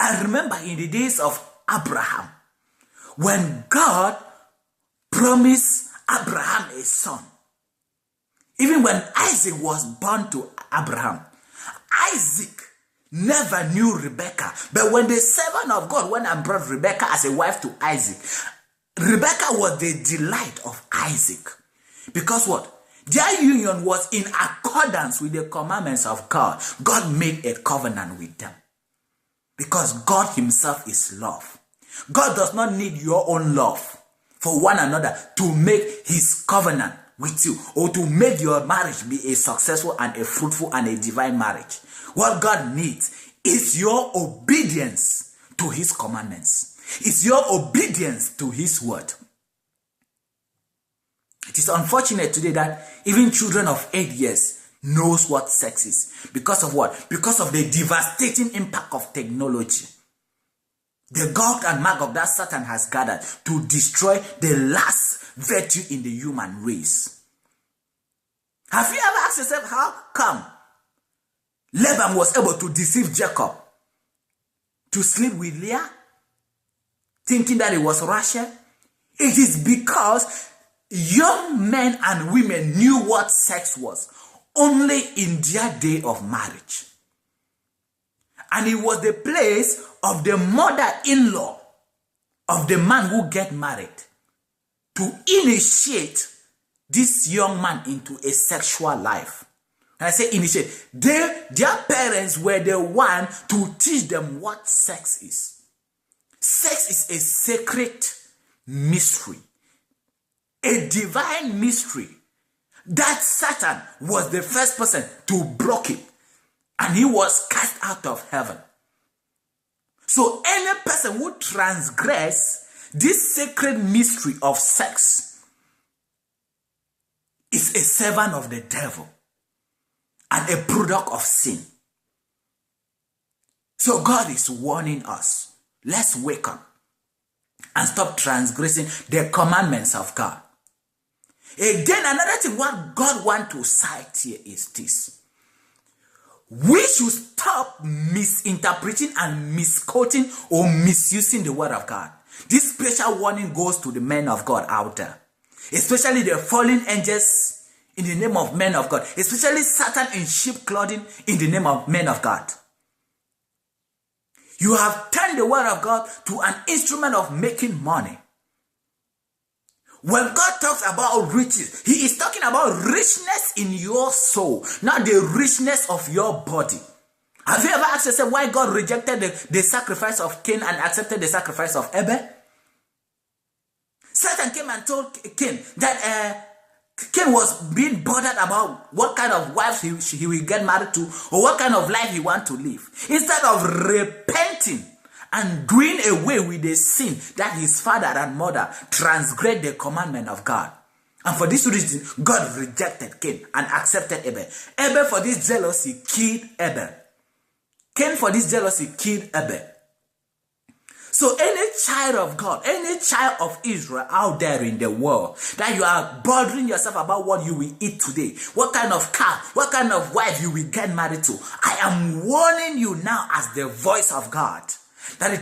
I remember in the days of Abraham, when God promised Abraham a son. Even when Isaac was born to Abraham, Isaac never knew Rebekah. But when the servant of God went and brought Rebekah as a wife to Isaac, Rebekah was the delight of Isaac. Because what? Their union was in accordance with the commandments of God. God made a covenant with them. Because God himself is love. God does not need your own love for one another to make his covenant with you, or to make your marriage be a successful and a fruitful and a divine marriage. What God needs is your obedience to his commandments. It's your obedience to his word. It is unfortunate today that even children of 8 years knows what sex is. Because of what? Because of the devastating impact of technology. The Gog and Magog that Satan has gathered to destroy the last virtue in the human race. Have you ever asked yourself how come Laban was able to deceive Jacob to sleep with Leah, thinking that it was Rachel? It is because young men and women knew what sex was only in their day of marriage. And it was the place of the mother-in-law of the man who get married to initiate this young man into a sexual life. And I say initiate. Their parents were the one to teach them what sex is. Sex is a sacred mystery. A divine mystery that Satan was the first person to block it. And he was cast out of heaven. So any person who transgress this sacred mystery of sex is a servant of the devil and a product of sin. So God is warning us. Let's wake up and stop transgressing the commandments of God. Again, another thing what God wants to cite here is this. We should stop misinterpreting and misquoting or misusing the word of God. This special warning goes to the men of God out there. Especially the fallen angels in the name of men of God. Especially Satan in sheep clothing in the name of men of God. You have turned the word of God to an instrument of making money. When God talks about riches, he is talking about richness in your soul, not the richness of your body. Have you ever asked yourself why God rejected the sacrifice of Cain and accepted the sacrifice of Abel? Satan came and told Cain that Cain was being bothered about what kind of wife he will get married to or what kind of life he wants to live. Instead of repenting and doing away with the sin that his father and mother transgressed the commandment of God. And for this reason, God rejected Cain and accepted Abel. Abel for this jealousy killed Abel. Cain for this jealousy killed Abel. So any child of God, any child of Israel out there in the world, that you are bothering yourself about what you will eat today, what kind of car, what kind of wife you will get married to, I am warning you now as the voice of God that